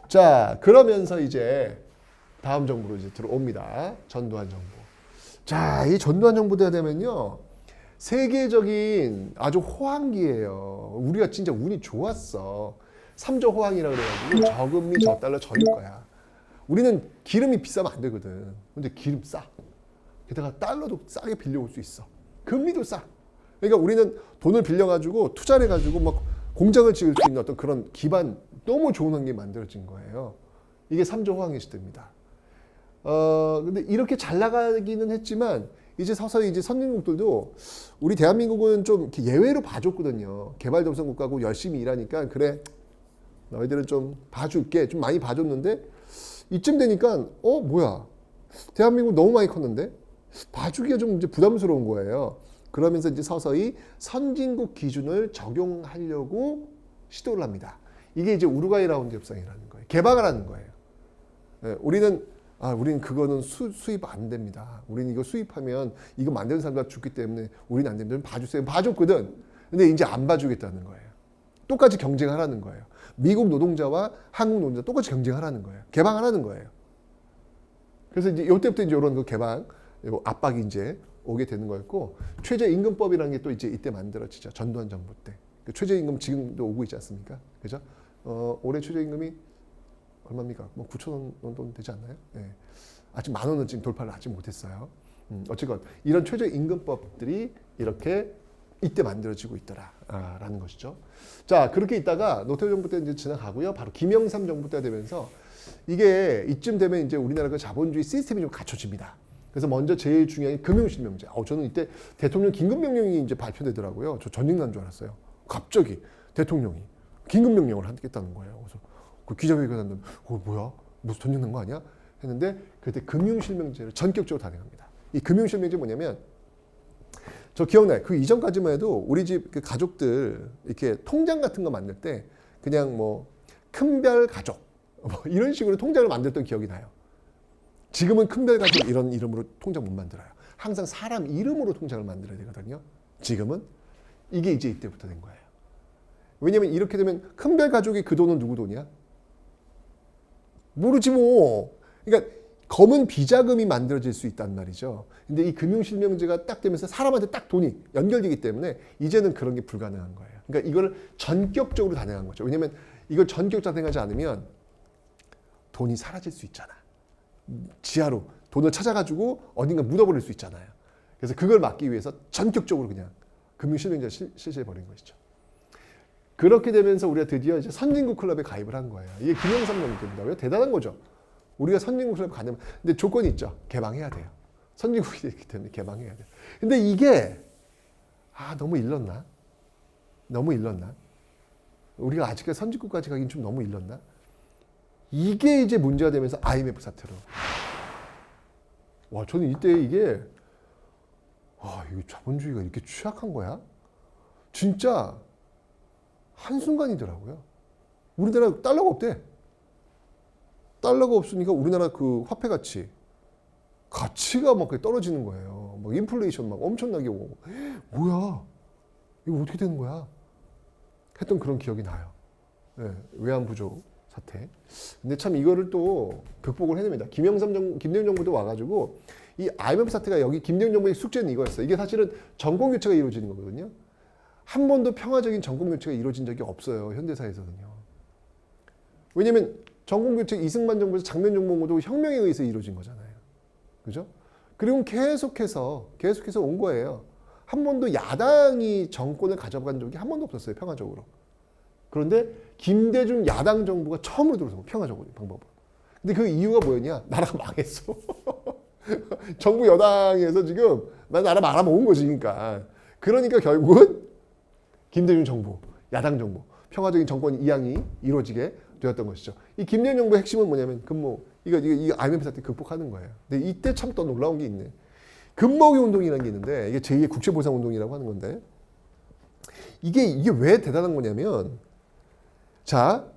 자, 그러면서 이제 다음 정부로 이제 들어옵니다. 전두환 정부. 자, 이 전두환 정부 때 되면요. 세계적인 아주 호황기예요. 우리가 진짜 운이 좋았어. 3조 호황이라 그래가지고 저금리 저달러 저일 거야. 우리는 기름이 비싸면 안 되거든. 근데 기름 싸. 게다가 달러도 싸게 빌려올 수 있어. 금리도 싸. 그러니까 우리는 돈을 빌려가지고 투자를 해가지고 막 공장을 지을 수 있는 어떤 그런 기반 너무 좋은 환경이 만들어진 거예요. 이게 3조 호황의 시대입니다. 근데 이렇게 잘 나가기는 했지만 이제 서서히 이제 선진국들도 우리 대한민국은 좀 이렇게 예외로 봐줬거든요. 개발도상국가고 열심히 일하니까 그래 너희들은 좀 봐줄게 좀 많이 봐줬는데 이쯤 되니까 뭐야 대한민국 너무 많이 컸는데 봐주기가 좀 이제 부담스러운 거예요. 그러면서 이제 서서히 선진국 기준을 적용하려고 시도를 합니다. 이게 이제 우루과이 라운드 협상이라는 거예요. 개방을 하는 거예요. 네, 우리는 그거는 수입 안 됩니다. 우리는 이거 수입하면 이거 만드는 사람들 죽기 때문에 우리는 안 됩니다. 봐주세요. 봐줬거든. 근데 이제 안 봐주겠다는 거예요. 똑같이 경쟁하라는 거예요. 미국 노동자와 한국 노동자 똑같이 경쟁하라는 거예요. 개방하라는 거예요. 그래서 이제 이때부터 이제 이런 그 개방 압박이 이제 오게 되는 거였고 최저임금법이라는 게 또 이제 이때 만들어지죠. 전두환 정부 때. 그 최저임금 지금도 오고 있지 않습니까? 그죠? 올해 최저임금이 얼마입니까? 뭐 9,000원 정도 되지 않나요? 네. 아직 10,000원은 지금 돌파를 아직 못했어요. 어쨌건 이런 최저임금법들이 이렇게 이때 만들어지고 있더라라는 것이죠. 자, 그렇게 있다가 노태우 정부 때 이제 지나가고요. 바로 김영삼 정부 때 되면서 이게 이쯤 되면 이제 우리나라가 자본주의 시스템이 좀 갖춰집니다. 그래서 먼저 제일 중요한 게 금융실명제. 저는 이때 대통령 긴급명령이 이제 발표되더라고요. 저 전쟁 난 줄 알았어요. 갑자기 대통령이 긴급명령을 하겠다는 거예요. 그래서 그 기자회견 하는데 뭐야? 무슨 전쟁 난 거 아니야? 했는데 그때 금융실명제를 전격적으로 단행합니다. 이 금융실명제 뭐냐면 저 기억나요. 그 이전까지만 해도 우리 집 그 가족들 이렇게 통장 같은 거 만들 때 그냥 뭐 큰별 가족 뭐 이런 식으로 통장을 만들었던 기억이 나요. 지금은 큰별 가족 이런 이름으로 통장 못 만들어요. 항상 사람 이름으로 통장을 만들어야 되거든요. 지금은 이게 이제 이때부터 된 거예요. 왜냐면 이렇게 되면 큰별 가족이 그 돈은 누구 돈이야? 모르지 뭐. 그러니까 검은 비자금이 만들어질 수 있단 말이죠. 근데 이 금융실명제가 딱 되면서 사람한테 딱 돈이 연결되기 때문에 이제는 그런 게 불가능한 거예요. 그러니까 이걸 전격적으로 단행한 거죠. 왜냐면 이걸 전격적으로 단행하지 않으면 돈이 사라질 수 있잖아. 지하로 돈을 찾아가지고 어딘가 묻어버릴 수 있잖아요. 그래서 그걸 막기 위해서 전격적으로 그냥 금융실명제를 실시해버린 것이죠. 그렇게 되면서 우리가 드디어 이제 선진국 클럽에 가입을 한 거예요. 이게 김영삼 정부입니다. 왜 대단한 거죠? 우리가 선진국 클럽에 가려면 근데 조건이 있죠. 개방해야 돼요. 선진국이 되기 때문에 개방해야 돼요. 근데 이게 너무 일렀나? 너무 일렀나? 우리가 아직까지 선진국까지 가긴 좀 너무 일렀나? 이게 이제 문제가 되면서 IMF 사태로. 저는 이때 이게 이거 자본주의가 이렇게 취약한 거야? 진짜 한순간이더라고요. 우리나라 달러가 없대. 달러가 없으니까 우리나라 그 화폐 가치가 막 떨어지는 거예요. 막 인플레이션 막 엄청나게 오고. 뭐야? 이거 어떻게 되는 거야? 했던 그런 기억이 나요. 네, 외환 부족 사태. 근데 참 이거를 또 극복을 해냅니다. 김대중 정부도 와가지고 이 IMF 사태가 여기 김대중 정부의 숙제는 이거였어요. 이게 사실은 정권 교체가 이루어지는 거거든요. 한 번도 평화적인 정권 교체가 이루어진 적이 없어요. 현대사에서는요. 왜냐면 정권 교체 이승만 정부에서 장면 정부도 혁명에 의해서 이루어진 거잖아요. 그죠? 그리고 계속해서 온 거예요. 한 번도 야당이 정권을 가져간 적이 한 번도 없었어요. 평화적으로. 그런데 김대중 야당 정부가 처음으로 들어서 평화적으로 방법으로. 근데 그 이유가 뭐였냐? 나라가 망했어. 정부 여당에서 지금 나라 말아먹은 거지. 그러니까 결국은 김대중 정부, 야당 정부, 평화적인 정권 이양이 이루어지게 되었던 것이죠. 이 김대중 정부의 핵심은 뭐냐면 이거 IMF 사태 극복하는 거예요. 근데 이때 참 또 놀라운 게 있네. 금모기 운동이라는 게 있는데 이게 제2의 국채보상 운동이라고 하는 건데 이게 왜 대단한 거냐면 자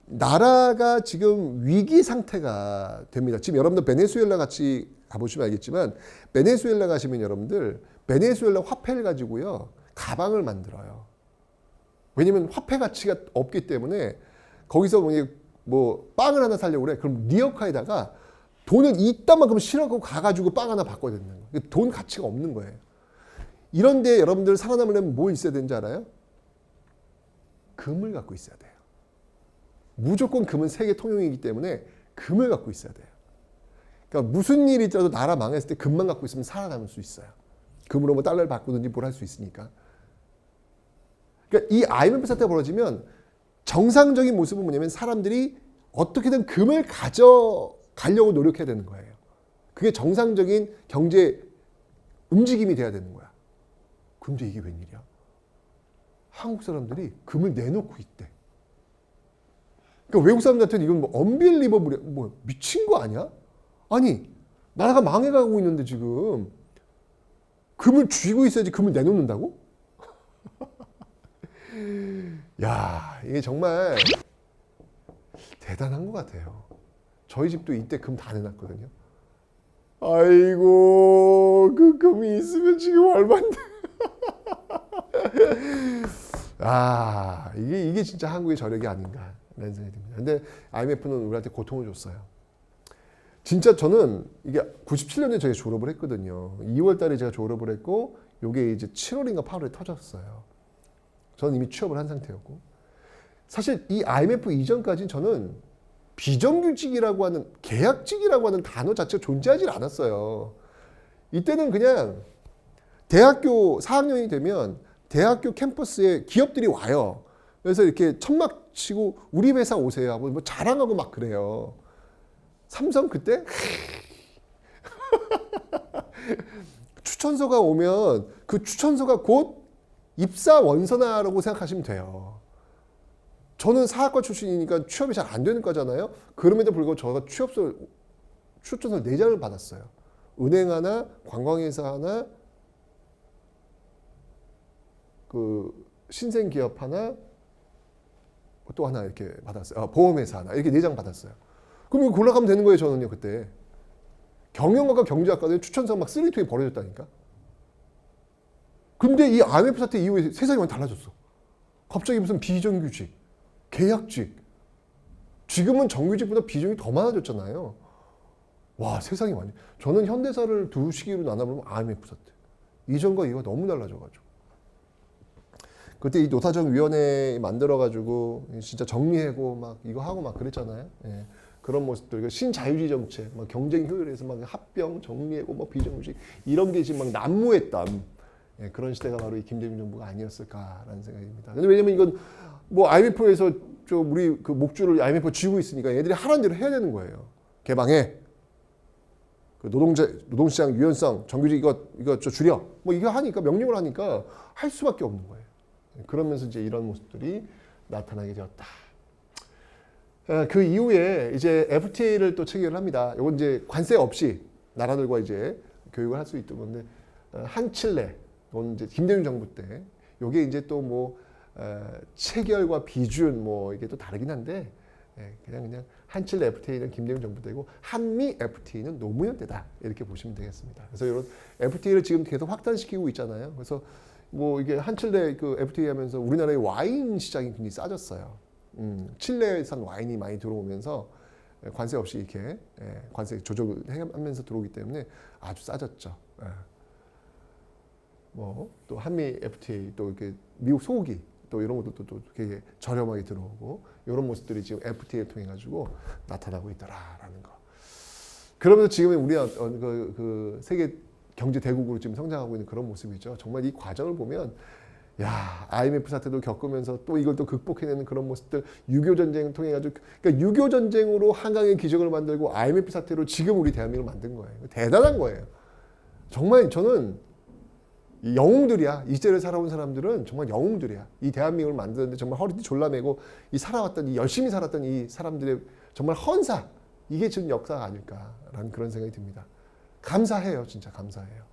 나라가 지금 위기 상태가 됩니다. 지금 여러분들 베네수엘라 같이 가보시면 알겠지만 베네수엘라 가시면 여러분들 베네수엘라 화폐를 가지고요 가방을 만들어요. 왜냐면 화폐 가치가 없기 때문에 거기서 뭐 빵을 하나 사려고 그래. 그럼 리어카에다가 돈을 이딴만큼 실어갖고 가가지고 빵 하나 바꿔야 되는 거예요. 돈 가치가 없는 거예요. 이런데 여러분들 살아남으려면 뭐 있어야 되는지 알아요? 금을 갖고 있어야 돼요. 무조건 금은 세계 통용이기 때문에 금을 갖고 있어야 돼요. 그러니까 무슨 일이 있더라도 나라 망했을 때 금만 갖고 있으면 살아남을 수 있어요. 금으로 뭐 달러를 바꾸든지 뭘 할 수 있으니까. 그러니까 이 IMF 사태가 벌어지면 정상적인 모습은 뭐냐면 사람들이 어떻게든 금을 가져가려고 노력해야 되는 거예요. 그게 정상적인 경제 움직임이 돼야 되는 거야. 근데 이게 웬일이야? 한국 사람들이 금을 내놓고 있대. 그러니까 외국 사람들한테는 이건 뭐 언빌리버블이야. 뭐 미친 거 아니야? 아니, 나라가 망해가고 있는데 지금 금을 쥐고 있어야지 금을 내놓는다고? 야, 이게 정말 대단한 것 같아요. 저희 집도 이때 금 다 내놨거든요. 아이고, 그 금이 있으면 지금 얼마인데. 아, 이게 진짜 한국의 저력이 아닌가 라는 생각이 듭니다. 근데 IMF는 우리한테 고통을 줬어요. 진짜 저는 이게 97년에 제가 졸업을 했거든요. 2월 달에 제가 졸업을 했고, 요게 이제 7월인가 8월에 터졌어요. 저는 이미 취업을 한 상태였고. 사실 이 IMF 이전까지는 저는 비정규직이라고 하는, 계약직이라고 하는 단어 자체가 존재하지 않았어요. 이때는 그냥 대학교 4학년이 되면 대학교 캠퍼스에 기업들이 와요. 그래서 이렇게 천막 치고 우리 회사 오세요 하고 뭐 자랑하고 막 그래요. 삼성 그때 추천서가 오면 그 추천서가 곧 입사 원서나라고 생각하시면 돼요. 저는 사학과 출신이니까 취업이 잘 안 되는 거잖아요. 그럼에도 불구하고 제가 추천서 4장을 받았어요. 은행 하나, 관광회사 하나, 그 신생기업 하나, 또 하나 이렇게 받았어요. 보험회사 하나, 이렇게 4장 받았어요. 그럼 이거 골라가면 되는 거예요, 저는요, 그때. 경영학과 경제학과에 추천서 막 쓰레기통에 버려졌다니까. 근데 이 IMF 사태 이후에 세상이 완전 달라졌어. 갑자기 무슨 비정규직, 계약직. 지금은 정규직보다 비정이 더 많아졌잖아요. 와, 세상이 완전. 저는 현대사를 두 시기로 나눠보면 IMF 사태. 이전과 이거 너무 달라져가지고. 그때 이 노사정위원회 만들어가지고 진짜 정리하고 막 이거 하고 막 그랬잖아요. 예. 그런 모습들, 신자유주의 정책, 막 경쟁 효율에서 막 합병 정리하고 뭐 비정규직 이런 게 지금 막 난무했던 그런 시대가 바로 이 김대중 정부가 아니었을까라는 생각입니다. 근데 왜냐면 이건 뭐 IMF에서 좀 우리 그 목줄을 IMF 쥐고 있으니까 얘들이 하라는 대로 해야 되는 거예요. 개방해. 그 노동시장 유연성, 정규직 이거 좀 줄여. 뭐 이거 하니까 명령을 하니까 할 수밖에 없는 거예요. 그러면서 이제 이런 모습들이 나타나게 되었다. 그 이후에 이제 FTA를 또 체결을 합니다. 이건 이제 관세 없이 나라들과 이제 교육을 할 수 있던 건데, 한칠레, 이건 이제 김대중 정부 때, 요게 이제 또 뭐, 체결과 비준 뭐 이게 또 다르긴 한데, 그냥 한칠레 FTA는 김대중 정부 때고, 한미 FTA는 노무현 때다. 이렇게 보시면 되겠습니다. 그래서 이런 FTA를 지금 계속 확단시키고 있잖아요. 그래서 뭐 이게 한칠레 그 FTA 하면서 우리나라의 와인 시장이 굉장히 싸졌어요. 칠레산 와인이 많이 들어오면서 관세 없이 이렇게 관세 조정을 하면서 들어오기 때문에 아주 싸졌죠. 뭐 또 한미 FTA 또 이렇게 미국 소고기 또 이런 것도 또 되게 저렴하게 들어오고 이런 모습들이 지금 FTA를 통해 가지고 나타나고 있더라라는 거. 그러면서 지금 우리가 그 세계 경제 대국으로 지금 성장하고 있는 그런 모습이죠. 정말 이 과정을 보면. 야, IMF 사태도 겪으면서 또 이걸 또 극복해내는 그런 모습들, 6.25 전쟁을 통해 가지고, 그러니까 6.25 전쟁으로 한강의 기적을 만들고 IMF 사태로 지금 우리 대한민국을 만든 거예요. 대단한 거예요. 정말 저는 영웅들이야. 이 시대를 살아온 사람들은 정말 영웅들이야. 이 대한민국을 만드는데 정말 허리띠 졸라매고 이 열심히 살았던 이 사람들의 정말 헌사, 이게 지금 역사가 아닐까라는 그런 생각이 듭니다. 감사해요. 진짜 감사해요.